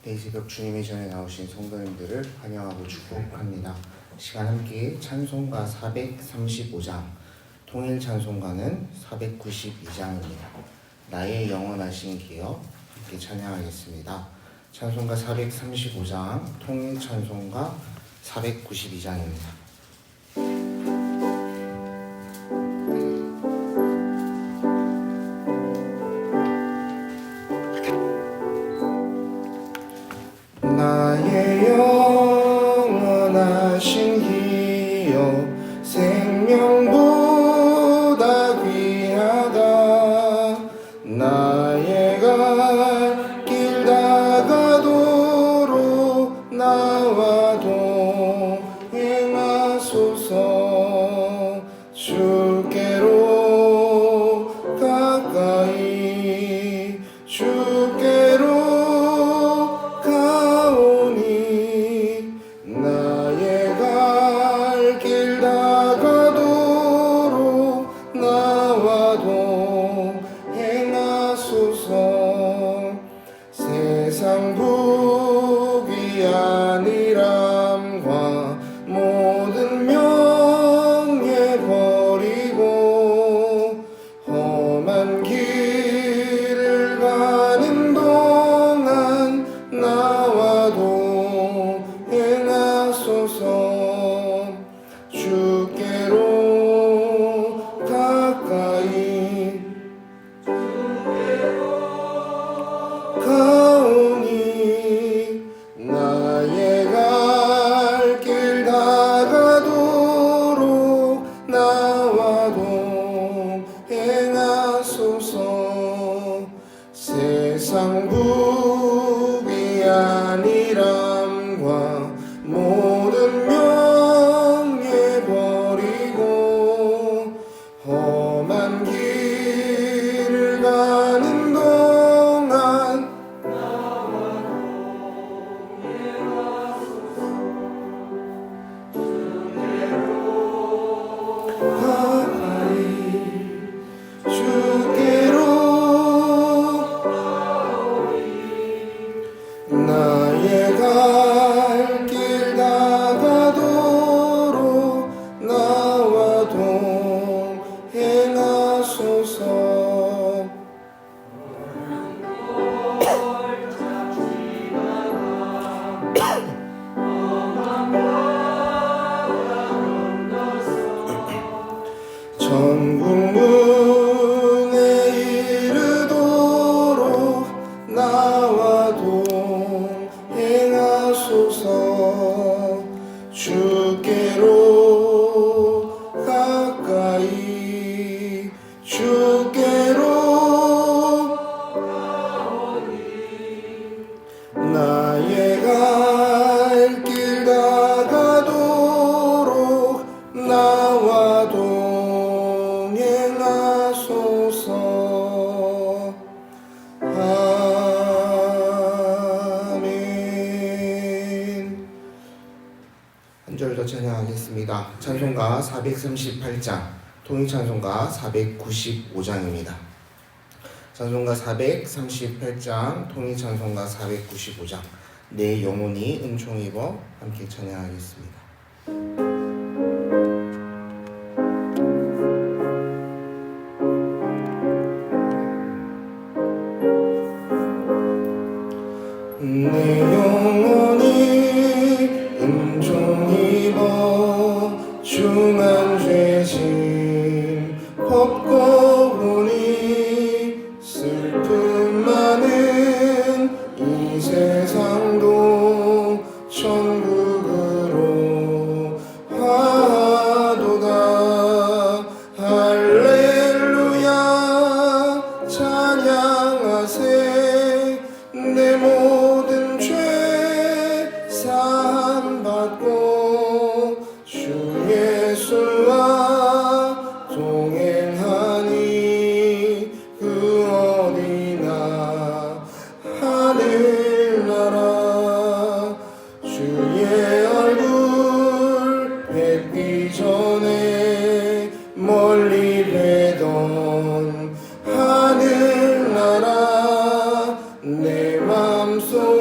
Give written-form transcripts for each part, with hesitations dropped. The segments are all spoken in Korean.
이 새벽 주님의 전에 나오신 성도님들을 환영하고 축복합니다. 시간 함께 찬송가 435장, 통일 찬송가는 492장입니다. 나의 영원하신 기여 함께 찬양하겠습니다. 찬송가 435장, 통일 찬송가 492장입니다. 나의 영원하신 기여 생명보다 귀하다. 나의 갈 길 다가도록 나와 동행하소서. 주께로 가까이 주께로 나의 갈 길 다가도록 나와 동행하소서. 세상 복이 아니람과 모든 명예 버리고 험한 길을 가는 동안 나와 동행하소서. 주께로 가까이 가오니 나의 갈 길 다가도록 나와 동행하소서. 세상 부비 아니람과 모든 명예 버리고 험한 길을 가는 동안 나와 동행하소서. 주께로 나의 갈 길 다가도록 나와 동행하소서. 천국문에 이르도록 나와 동행하소서. 주께로 가까이 주께로 나의 갈 길 다가도록 나와 동행하소서. 아멘. 한 절 더 찬양하겠습니다. 찬송가 438장, 통일찬송가 495장입니다. 찬송가 438장, 통일찬송가 495장, 내 영혼이 은총 입어 함께 찬양하겠습니다. 내 영혼이 은총 입어 중한 죄짐 벗고 보니 슬픔 많은 이 세상도 천국으로 화도다. 할렐루야 찬양하세. 내 모든 죄 사함받고 주 예수와 동행하니 그 어디나 하늘나라. 주의 얼굴 뵙기 전에 멀리 뵈던 하늘나라 내 맘속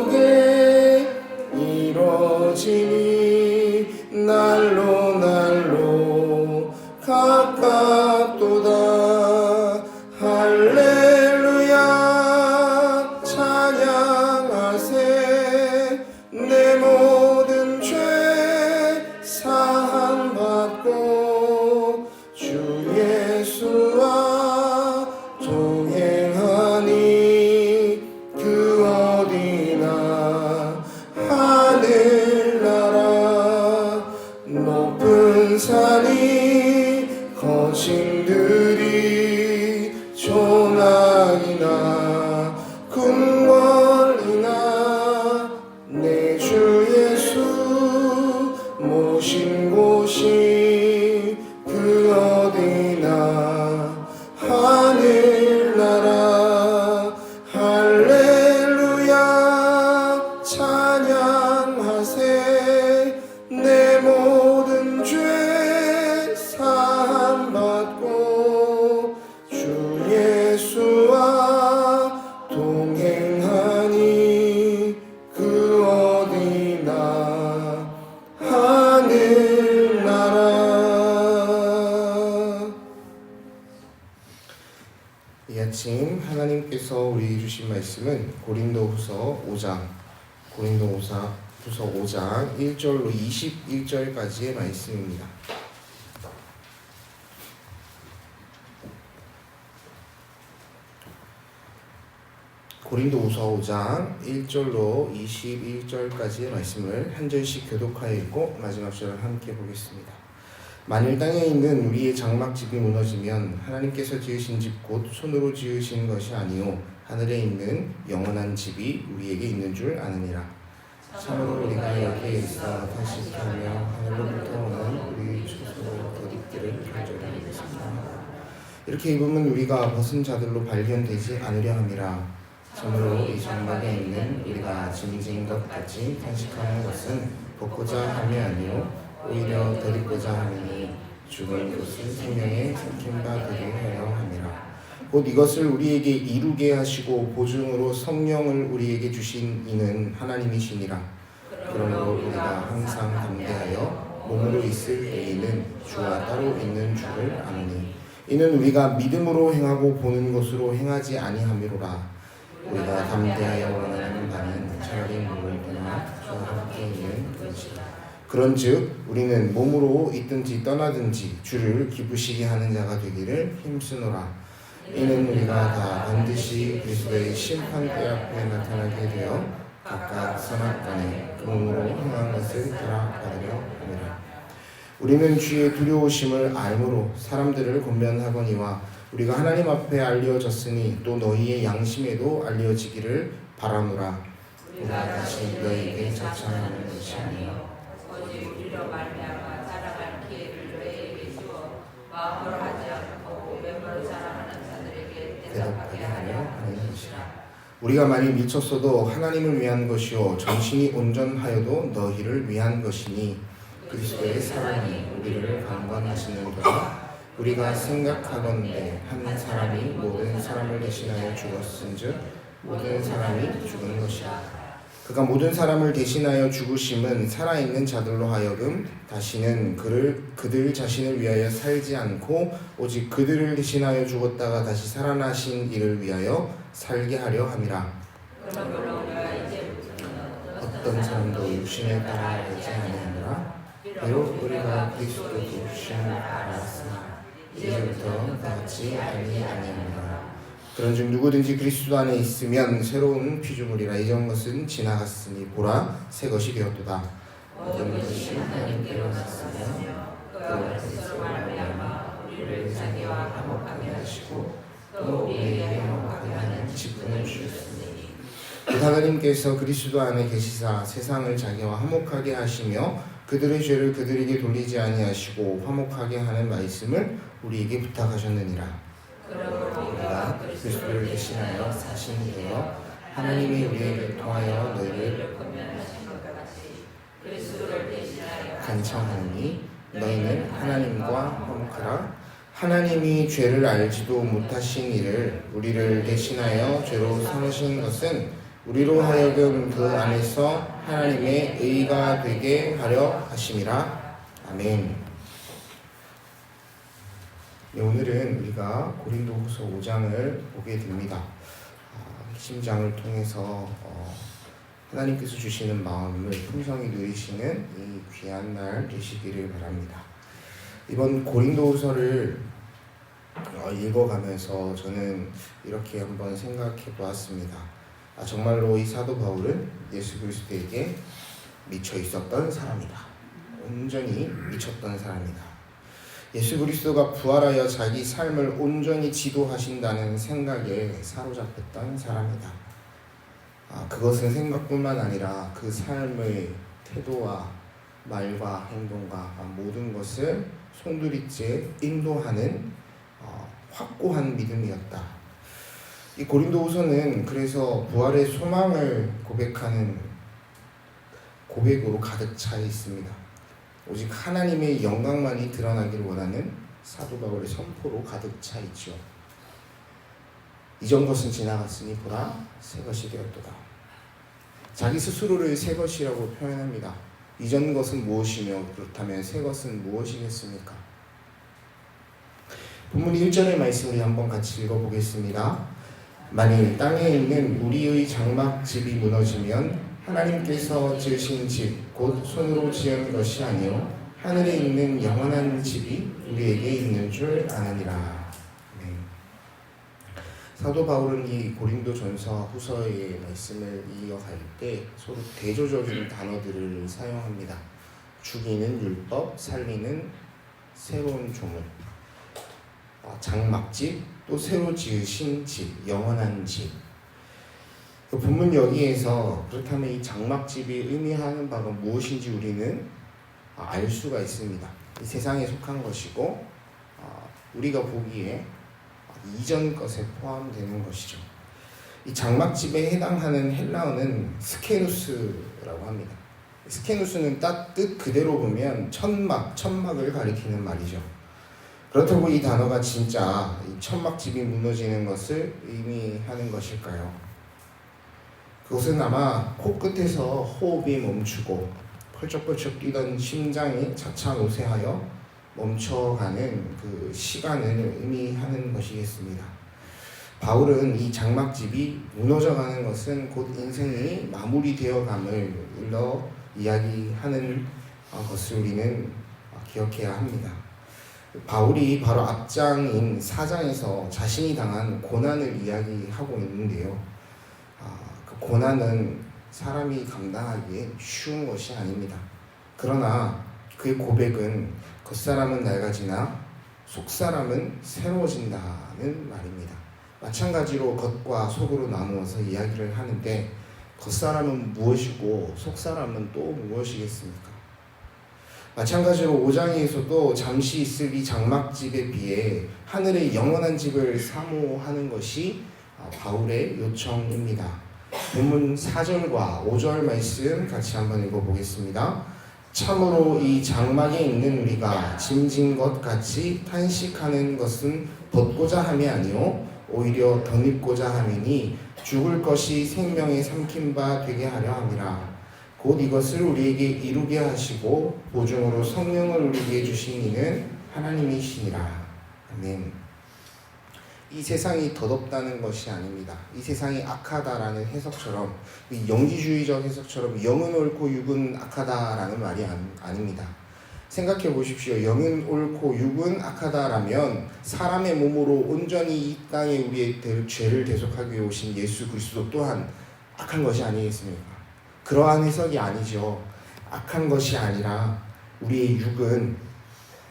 말씀은 고린도후서 5장 1절로 21절까지의 말씀입니다. 고린도후서 5장 1절로 21절까지의 말씀을 한 절씩 교독하여 읽고 마지막 절을 함께 보겠습니다. 만일 땅에 있는 우리의 장막집이 무너지면 하나님께서 지으신 집 곧 손으로 지으신 것이 아니요 하늘에 있는 영원한 집이 우리에게 있는 줄 아느니라. 참으로 우리가 여기에 있어 다시 하며 하늘로부터 오는 우리 초소 덧입기를 간절히 믿습니다. 이렇게 입으면 우리가 벗은 자들로 발견되지 않으려 함이라. 참으로 이 장막에 있는 우리가 짐진 것 같이 탄식하는 것은 벗고자 함이 아니요 오히려 덧입고자 함이니 죽은 것을 생명에 삼킨 바 되게 하려 함이라. 곧 이것을 우리에게 이루게 하시고 보증으로 성령을 우리에게 주신 이는 하나님이시니라. 그러므로 우리가 항상 담대하여 몸으로 있을 때에는 주와 따로 있는 줄을 아노니 이는 우리가 믿음으로 행하고 보는 것으로 행하지 아니함이로라. 우리가 담대하여 원하는 바는 차라리 몸을 떠나 주와 함께 있는 것이라. 그런즉 우리는 몸으로 있든지 떠나든지 주를 기쁘시게 하는 자가 되기를 힘쓰노라. 이는 우리가 다 반드시 그리스도의 심판대 앞에 나타나게 되어 각각 선악간에 그 몸으로 행한 것을 따라받으려 함이라. 우리는 주의 두려우심을 알므로 사람들을 권면하거니와 우리가 하나님 앞에 알려졌으니 또 너희의 양심에도 알려지기를 바라노라. 우리가 다시 너희에게 자청하는 것이 아니요 오직 우리로 말미암아 자랑할 기회를 너희에게 주어 마음으로 하지 않고 외모로 자랑하는 자들에게 대답하게 하려 하는 것이라. 우리가 많이 미쳤어도 하나님을 위한 것이요 정신이 온전하여도 너희를 위한 것이니 그리스도의 사랑이 우리를 강권하시는도다. 우리가 생각하건대 한 사람이 모든 사람을 대신하여 죽었은즉 모든 사람이 죽은 것이라. 그가 모든 사람을 대신하여 죽으심은 살아있는 자들로 하여금 다시는 그들 자신을 위하여 살지 않고 오직 그들을 대신하여 죽었다가 다시 살아나신 이를 위하여 살게 하려 함이라. 어떤 사람도 육신에 따라 알지 아니하노라. 비록 우리가 그리스도 육신을 알았으나 이제부터 같이 알지 아니하노라. 그런즉 누구든지 그리스도 안에 있으면 새로운 피조물이라. 이전 것은 지나갔으니 보라 새 것이 되었도다. 모든 것이 하나님께로 났으며 그 그리스도로 말미암아 우리를 자기와 화목하게 하시고 또 우리에게 화목하게 하는 직분을 주셨으니 그 하나님께서 그리스도 안에 계시사 세상을 자기와 화목하게 하시며 그들의 죄를 그들에게 돌리지 아니하시고 화목하게 하는 말씀을 우리에게 부탁하셨느니라. 그러므로 우리가 그리스도를 대신하여 사신이 되어 하나님이 우리에게 통하여 너희를 권면하신 것 같이 그리스도를 대신하여 간청하니 너희는 하나님과 화목하라. 하나님이 죄를 알지도 못하신 이를 우리를 대신하여 죄로 삼으신 것은 우리로 하여금 그 안에서 하나님의 의가 되게 하려 하심이라. 아멘. 네, 오늘은 우리가 고린도후서 5장을 보게 됩니다. 핵심장을 통해서 하나님께서 주시는 마음을 풍성히 누리시는 이 귀한 날 되시기를 바랍니다. 이번 고린도후서를 읽어가면서 저는 이렇게 한번 생각해 보았습니다. 정말로 이 사도 바울은 예수 그리스도에게 미쳐 있었던 사람이다. 온전히 미쳤던 사람이다. 예수 그리스도가 부활하여 자기 삶을 온전히 지도하신다는 생각에 사로잡혔던 사람이다. 그것은 생각뿐만 아니라 그 삶의 태도와 말과 행동과 모든 것을 송두리째 인도하는 확고한 믿음이었다. 이 고린도후서는 그래서 부활의 소망을 고백하는 고백으로 가득 차 있습니다. 오직 하나님의 영광만이 드러나기를 원하는 사도 바울의 선포로 가득 차 있죠. 이전 것은 지나갔으니 보라 새 것이 되었도다. 자기 스스로를 새 것이라고 표현합니다. 이전 것은 무엇이며 그렇다면 새 것은 무엇이겠습니까? 본문 1절의 말씀을 한번 같이 읽어보겠습니다. 만일 땅에 있는 우리의 장막집이 무너지면 하나님께서 지으신 집 곧 손으로 지은 것이 아니요 하늘에 있는 영원한 집이 우리에게 있는 줄 아느니라. 네. 사도 바울은 이 고린도전서 후서의 말씀을 이어갈 때 서로 대조적인 단어들을 사용합니다. 죽이는 율법, 살리는 새로운 조문, 장막집, 또 새로 지으신 집, 영원한 집. 그 본문 여기에서 그렇다면 이 장막집이 의미하는 바가 무엇인지 우리는 알 수가 있습니다. 이 세상에 속한 것이고 우리가 보기에 이전 것에 포함되는 것이죠. 이 장막집에 해당하는 헬라어는 스케누스라고 합니다. 스케누스는 뜻 그대로 보면 천막을 가리키는 말이죠. 그렇다고 이 단어가 진짜 이 천막집이 무너지는 것을 의미하는 것일까요? 그것은 아마 코끝에서 호흡이 멈추고 펄쩍펄쩍 뛰던 심장이 차차 노쇠하여 멈춰가는 그 시간을 의미하는 것이겠습니다. 바울은 이 장막집이 무너져가는 것은 곧 인생이 마무리되어감을 일러 이야기하는 것을 우리는 기억해야 합니다. 바울이 바로 앞장인 4장에서 자신이 당한 고난을 이야기하고 있는데요. 그 고난은 사람이 감당하기에 쉬운 것이 아닙니다. 그러나 그의 고백은 겉사람은 낡아지나 속사람은 새로워진다는 말입니다. 마찬가지로 겉과 속으로 나누어서 이야기를 하는데 겉사람은 무엇이고 속사람은 또 무엇이겠습니까? 마찬가지로 5장에서도 잠시 있을 이 장막집에 비해 하늘의 영원한 집을 사모하는 것이 바울의 요청입니다. 본문 4절과 5절 말씀 같이 한번 읽어보겠습니다. 참으로 이 장막에 있는 우리가 짐진 것 같이 탄식하는 것은 벗고자 함이 아니요 오히려 덧입고자 함이니 죽을 것이 생명의 삼킨 바 되게 하려 함이라. 곧 이것을 우리에게 이루게 하시고 보증으로 성령을 우리에게 주신 이는 하나님이시니라. 아멘. 이 세상이 덧없다는 것이 아닙니다. 이 세상이 악하다라는 해석처럼, 영지주의적 해석처럼 영은 옳고 육은 악하다라는 말이 아닙니다. 생각해 보십시오. 영은 옳고 육은 악하다라면 사람의 몸으로 온전히 이 땅에 우리의 죄를 대속하기 위해 오신 예수 그리스도 또한 악한 것이 아니겠습니까? 그러한 해석이 아니죠. 악한 것이 아니라 우리의 육은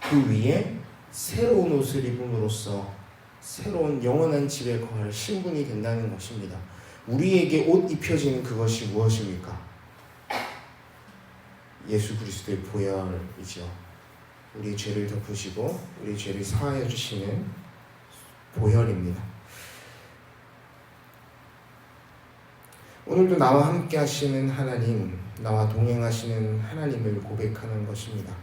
그 위에 새로운 옷을 입음으로써 새로운 영원한 집에 거할 신분이 된다는 것입니다. 우리에게 옷 입혀지는 그것이 무엇입니까? 예수 그리스도의 보혈이죠. 우리의 죄를 덮으시고 우리의 죄를 사하여 주시는 보혈입니다. 오늘도 나와 함께 하시는 하나님, 나와 동행하시는 하나님을 고백하는 것입니다.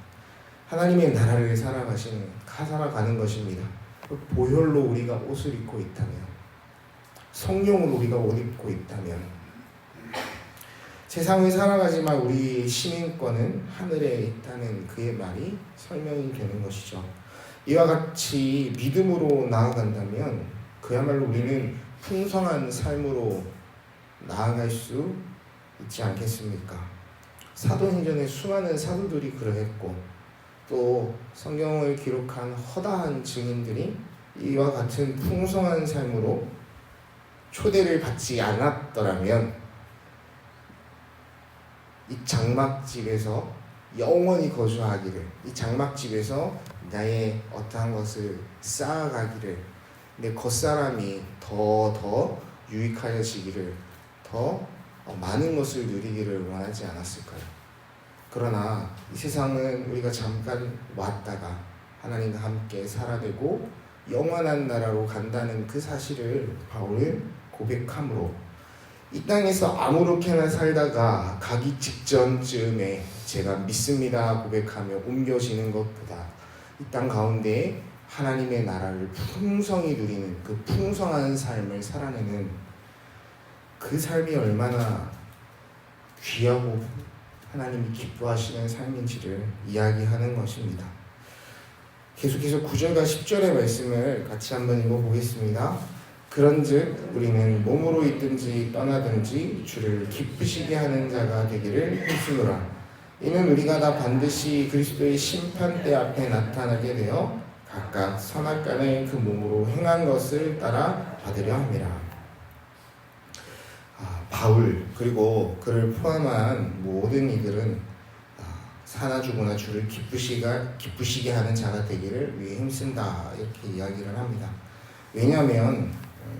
하나님의 나라를 살아가는 것입니다. 보혈로 우리가 옷을 입고 있다면, 성령으로 우리가 옷 입고 있다면, 세상을 살아가지만 우리 시민권은 하늘에 있다는 그의 말이 설명이 되는 것이죠. 이와 같이 믿음으로 나아간다면 그야말로 우리는 풍성한 삶으로 나아갈 수 있지 않겠습니까? 사도행전에 수많은 사도들이 그러했고 또 성경을 기록한 허다한 증인들이 이와 같은 풍성한 삶으로 초대를 받지 않았더라면 이 장막집에서 영원히 거주하기를, 이 장막집에서 나의 어떠한 것을 쌓아가기를, 내 겉사람이 더 유익하여지기를, 더 많은 것을 누리기를 원하지 않았을까요? 그러나 이 세상은 우리가 잠깐 왔다가 하나님과 함께 살아되고 영원한 나라로 간다는 그 사실을 바울은 고백함으로 이 땅에서 아무렇게나 살다가 가기 직전쯤에 제가 믿습니다 고백하며 옮겨지는 것보다 이 땅 가운데 하나님의 나라를 풍성히 누리는 그 풍성한 삶을 살아내는 그 삶이 얼마나 귀하고 하나님이 기뻐하시는 삶인지를 이야기하는 것입니다. 계속해서 9절과 10절의 말씀을 같이 한번 읽어보겠습니다. 그런즉 우리는 몸으로 있든지 떠나든지 주를 기쁘시게 하는 자가 되기를 힘쓰노라. 이는 우리가 다 반드시 그리스도의 심판대 앞에 나타나게 되어 각각 선악간에 그 몸으로 행한 것을 따라 받으려 함이라. 바울 그리고 그를 포함한 모든 이들은 사나 죽으나 주를 기쁘시게 하는 자가 되기를 위해 힘쓴다 이렇게 이야기를 합니다. 왜냐하면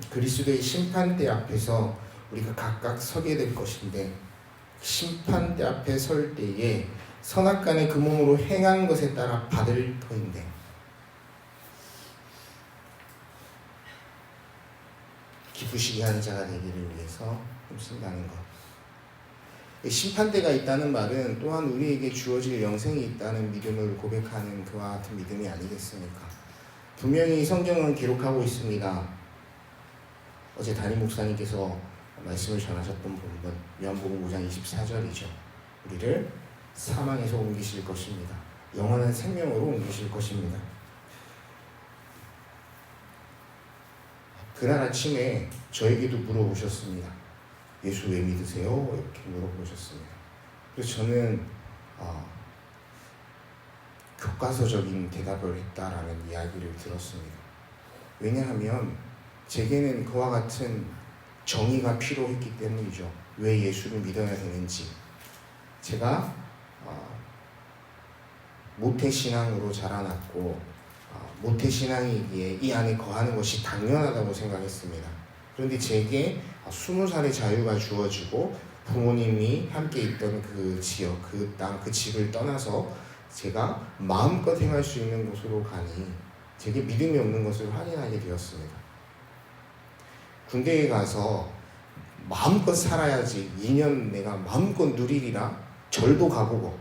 그리스도의 심판대 앞에서 우리가 각각 서게 될 것인데 심판대 앞에 설 때에 선악간에 그 몸으로 행한 것에 따라 받을 터인데 기쁘시게 하는 자가 되기를 위해서 힘쓴다는 것. 심판대가 있다는 말은 또한 우리에게 주어질 영생이 있다는 믿음을 고백하는 그와 같은 믿음이 아니겠습니까? 분명히 성경은 기록하고 있습니다. 어제 담임 목사님께서 말씀을 전하셨던 부분 요한복음 5장 24절이죠. 우리를 사망에서 옮기실 것입니다. 영원한 생명으로 옮기실 것입니다. 그날 아침에 저에게도 물어보셨습니다. 예수 왜 믿으세요? 이렇게 물어보셨습니다. 그래서 저는 교과서적인 대답을 했다라는 이야기를 들었습니다. 왜냐하면 제게는 그와 같은 정의가 필요했기 때문이죠. 왜 예수를 믿어야 되는지. 제가 모태신앙으로 자라났고 모태신앙이기에 이 안에 거하는 것이 당연하다고 생각했습니다. 그런데 제게 20살의 자유가 주어지고 부모님이 함께 있던 그 지역, 그 땅, 그 집을 떠나서 제가 마음껏 행할 수 있는 곳으로 가니 제게 믿음이 없는 것을 확인하게 되었습니다. 군대에 가서 마음껏 살아야지 2년 내가 마음껏 누리리라 절도 가보고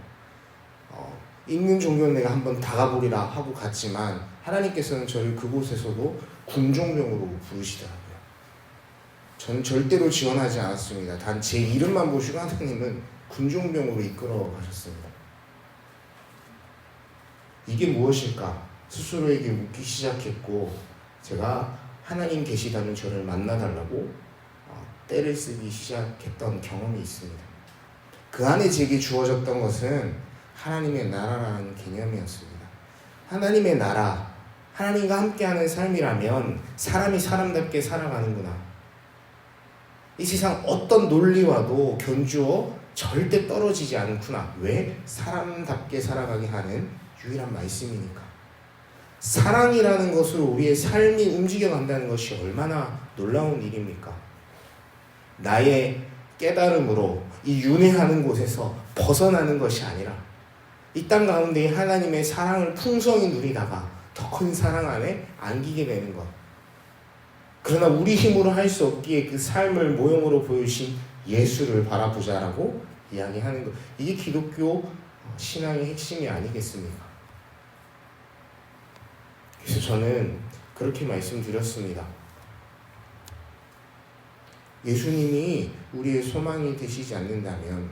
있는 종교는 내가 한번 다 가보리라 하고 갔지만 하나님께서는 저를 그곳에서도 군종병으로 부르시더라고요. 저는 절대로 지원하지 않았습니다. 단 제 이름만 보시고 하나님은 군종병으로 이끌어 가셨습니다. 이게 무엇일까? 스스로에게 묻기 시작했고 제가 하나님 계시다는 저를 만나달라고 때를 쓰기 시작했던 경험이 있습니다. 그 안에 제게 주어졌던 것은 하나님의 나라라는 개념이었습니다. 하나님의 나라, 하나님과 함께하는 삶이라면 사람이 사람답게 살아가는구나. 이 세상 어떤 논리와도 견주어 절대 떨어지지 않구나. 왜? 사람답게 살아가게 하는 유일한 말씀이니까. 사랑이라는 것으로 우리의 삶이 움직여간다는 것이 얼마나 놀라운 일입니까? 나의 깨달음으로 이 윤회하는 곳에서 벗어나는 것이 아니라 이 땅 가운데 하나님의 사랑을 풍성히 누리다가 더 큰 사랑 안에 안기게 되는 것. 그러나 우리 힘으로 할 수 없기에 그 삶을 모형으로 보여주신 예수를 바라보자라고 이야기하는 것. 이게 기독교 신앙의 핵심이 아니겠습니까? 그래서 저는 그렇게 말씀드렸습니다. 예수님이 우리의 소망이 되시지 않는다면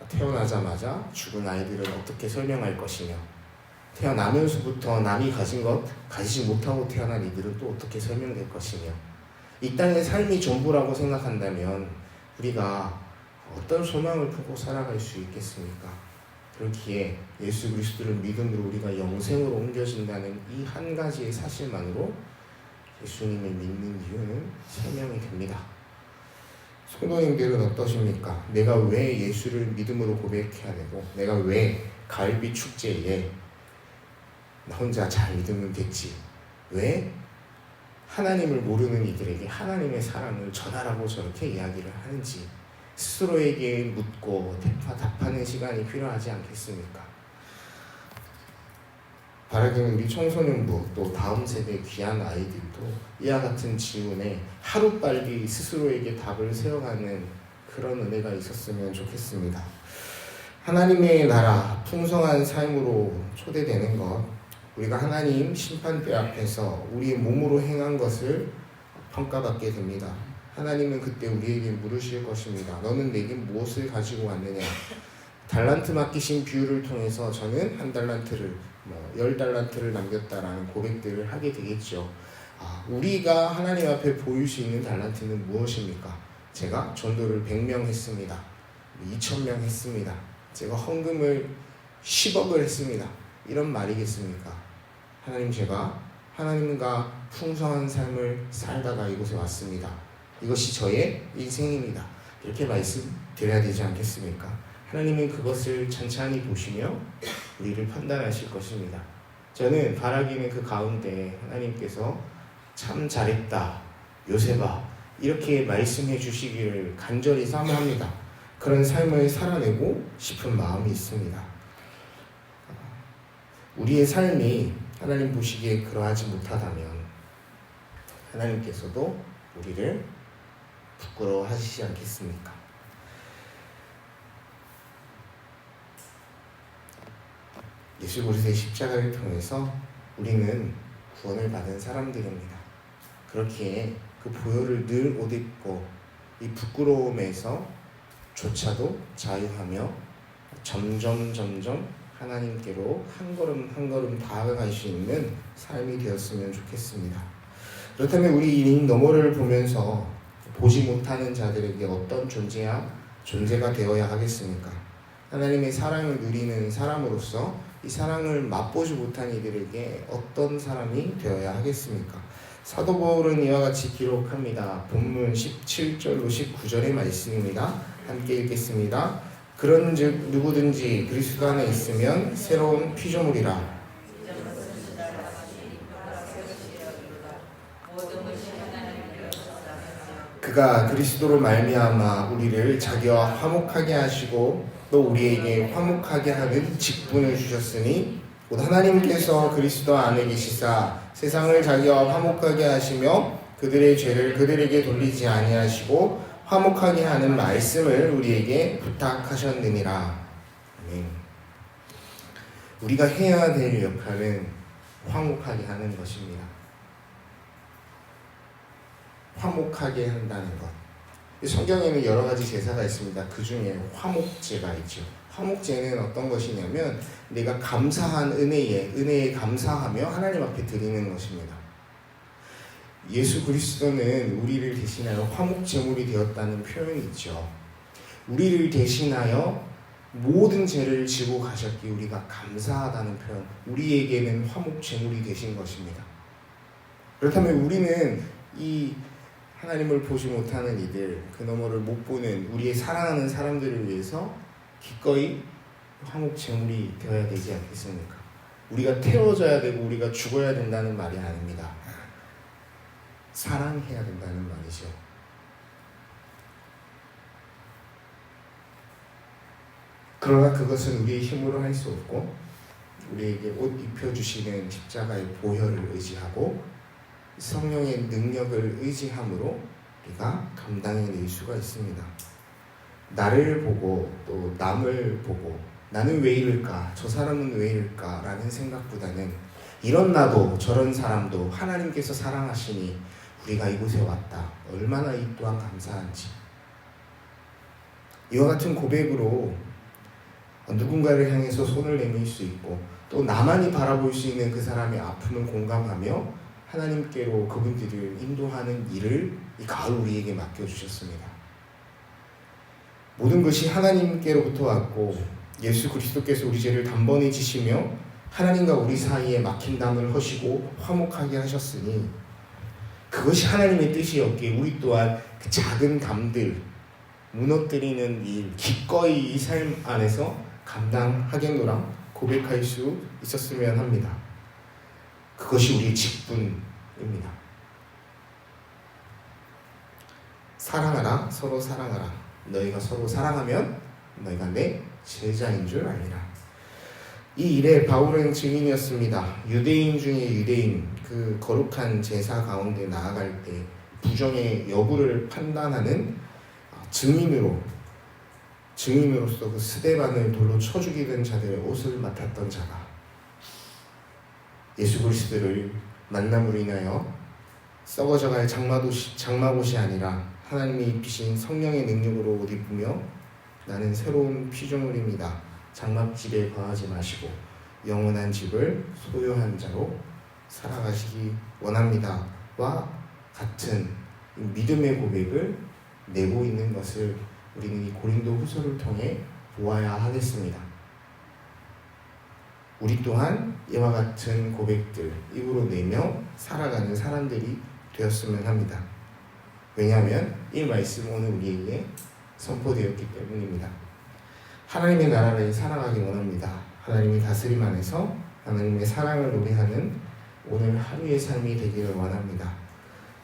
태어나자마자 죽은 아이들을 어떻게 설명할 것이며 태어나면서부터 남이 가진 것 가지지 못하고 태어난 이들은 또 어떻게 설명될 것이며 이 땅의 삶이 전부라고 생각한다면 우리가 어떤 소망을 품고 살아갈 수 있겠습니까? 그렇기에 예수 그리스도를 믿음으로 우리가 영생으로 옮겨진다는 이 한 가지의 사실만으로 예수님을 믿는 이유는 설명이 됩니다. 성도님들은 어떠십니까? 내가 왜 예수를 믿음으로 고백해야 되고 내가 왜 가을비 축제에 나 혼자 잘 믿으면 됐지 왜 하나님을 모르는 이들에게 하나님의 사랑을 전하라고 저렇게 이야기를 하는지 스스로에게 묻고 답하는 시간이 필요하지 않겠습니까? 바라기는 우리 청소년부 또 다음 세대 귀한 아이들도 이와 같은 질문에 하루빨리 스스로에게 답을 세워가는 그런 은혜가 있었으면 좋겠습니다. 하나님의 나라 풍성한 삶으로 초대되는 것, 우리가 하나님 심판대 앞에서 우리의 몸으로 행한 것을 평가받게 됩니다. 하나님은 그때 우리에게 물으실 것입니다. 너는 내게 무엇을 가지고 왔느냐? 달란트 맡기신 비유를 통해서 저는 1달란트를 10달란트를 남겼다라는 고백들을 하게 되겠죠. 우리가 하나님 앞에 보일 수 있는 달란트는 무엇입니까? 제가 전도를 100명 했습니다. 2000명 했습니다. 제가 헌금을 10억을 했습니다. 이런 말이겠습니까? 하나님, 제가 하나님과 풍성한 삶을 살다가 이곳에 왔습니다. 이것이 저의 인생입니다. 이렇게 말씀드려야 되지 않겠습니까? 하나님은 그것을 찬찬히 보시며 우리를 판단하실 것입니다. 저는 바라기는 그 가운데 하나님께서 참 잘했다, 요셉아, 이렇게 말씀해 주시기를 간절히 사모합니다. 그런 삶을 살아내고 싶은 마음이 있습니다. 우리의 삶이 하나님 보시기에 그러하지 못하다면 하나님께서도 우리를 부끄러워하시지 않겠습니까? 예수 그리스도의 십자가를 통해서 우리는 구원을 받은 사람들입니다. 그렇기에 그 보혈을 늘 옷 입고 이 부끄러움에서 조차도 자유하며 점점 하나님께로 한 걸음 한 걸음 다가갈 수 있는 삶이 되었으면 좋겠습니다. 그렇다면 우리 이 너머를 보면서 보지 못하는 자들에게 어떤 존재가 되어야 하겠습니까? 하나님의 사랑을 누리는 사람으로서 이 사랑을 맛보지 못한 이들에게 어떤 사람이 되어야 하겠습니까? 사도 바울은 이와 같이 기록합니다. 본문 17절로 19절의 말씀입니다. 함께 읽겠습니다. 그런즉 누구든지 그리스도 안에 있으면 새로운 피조물이라. 그가 그리스도로 말미암아 우리를 자기와 화목하게 하시고 또 우리에게 화목하게 하는 직분을 주셨으니 곧 하나님께서 그리스도 안에 계시사 세상을 자기와 화목하게 하시며 그들의 죄를 그들에게 돌리지 아니하시고 화목하게 하는 말씀을 우리에게 부탁하셨느니라. 아멘. 우리가 해야 될 역할은 화목하게 하는 것입니다. 화목하게 한다는 것. 성경에는 여러 가지 제사가 있습니다. 그 중에 화목제가 있죠. 화목제는 어떤 것이냐면 내가 감사한 은혜에 감사하며 하나님 앞에 드리는 것입니다. 예수 그리스도는 우리를 대신하여 화목제물이 되었다는 표현이 있죠. 우리를 대신하여 모든 죄를 지고 가셨기에 우리가 감사하다는 표현, 우리에게는 화목제물이 되신 것입니다. 그렇다면 우리는 이 하나님을 보지 못하는 이들, 그 너머를 못 보는 우리의 사랑하는 사람들을 위해서 기꺼이 화목제물이 되어야 되지 않겠습니까? 우리가 태워져야 되고 우리가 죽어야 된다는 말이 아닙니다. 사랑해야 된다는 말이죠. 그러나 그것은 우리의 힘으로 할 수 없고 우리에게 옷 입혀주시는 십자가의 보혈을 의지하고 성령의 능력을 의지함으로 우리가 감당해낼 수가 있습니다. 나를 보고 또 남을 보고 나는 왜 이럴까? 저 사람은 왜 이럴까? 라는 생각보다는 이런 나도 저런 사람도 하나님께서 사랑하시니 우리가 이곳에 왔다. 얼마나 이 또한 감사한지. 이와 같은 고백으로 누군가를 향해서 손을 내밀 수 있고 또 나만이 바라볼 수 있는 그 사람의 아픔을 공감하며 하나님께로 그분들을 인도하는 일을 이 가을 우리에게 맡겨주셨습니다. 모든 것이 하나님께로부터 왔고 예수 그리스도께서 우리 죄를 단번에 지시며 하나님과 우리 사이에 막힌 담을 허시고 화목하게 하셨으니 그것이 하나님의 뜻이었기에 우리 또한 그 작은 담들 무너뜨리는 일 기꺼이 이 삶 안에서 감당하겠노라 고백할 수 있었으면 합니다. 그것이 우리의 직분입니다. 사랑하라, 서로 사랑하라. 너희가 서로 사랑하면 너희가 내 제자인 줄 알리라. 이 일에 바울은 증인이었습니다. 유대인 중에 유대인, 그 거룩한 제사 가운데 나아갈 때 부정의 여부를 판단하는 증인으로서 그 스데반을 돌로 쳐 죽이던 자들의 옷을 맡았던 자가 예수 그리스도를 만남으로 인하여 썩어져갈 장막옷이 아니라 하나님이 입히신 성령의 능력으로 옷 입으며 나는 새로운 피조물입니다. 장막집에 거하지 마시고 영원한 집을 소유한 자로 살아가시기 원합니다. 와 같은 믿음의 고백을 내고 있는 것을 우리는 이 고린도 후서를 통해 보아야 하겠습니다. 우리 또한 이와 같은 고백들 입으로 내며 살아가는 사람들이 되었으면 합니다. 왜냐하면 이 말씀은 오늘 우리에게 선포되었기 때문입니다. 하나님의 나라를 살아가기 원합니다. 하나님의 다스림 안에서 하나님의 사랑을 노래하는 오늘 하루의 삶이 되기를 원합니다.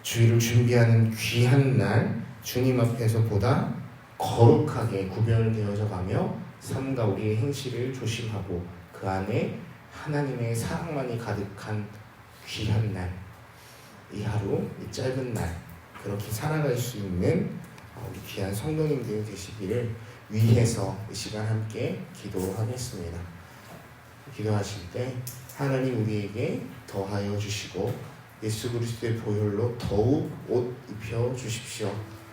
주일을 준비하는 귀한 날 주님 앞에서 보다 거룩하게 구별되어져 가며 삶과 우리의 행실을 조심하고 그 안에 하나님의 사랑만이 가득한 귀한 날, 이 하루, 이 짧은 날 그렇게 살아갈 수 있는 우리 귀한 성도님들 되시기를 위해서 이 시간 함께 기도하겠습니다. 기도하실 때 하나님 우리에게 더하여 주시고 예수 그리스도의 보혈로 더욱 옷 입혀 주십시오.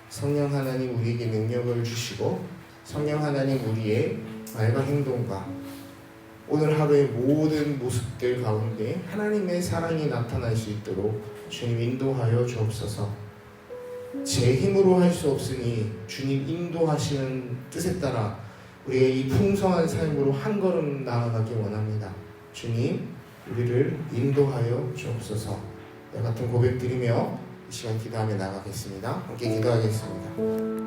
성령 하나님 우리에게 능력을 주시고 성령 하나님 우리의 말과 행동과 오늘 하루의 모든 모습들 가운데 하나님의 사랑이 나타날 수 있도록 주님 인도하여 주옵소서. 제 힘으로 할 수 없으니 주님 인도하시는 뜻에 따라 우리의 이 풍성한 삶으로 한 걸음 나아가기 원합니다. 주님 우리를 인도하여 주옵소서. 이 같은 고백 드리며 이 시간 기도하며 나가겠습니다. 함께 기도하겠습니다.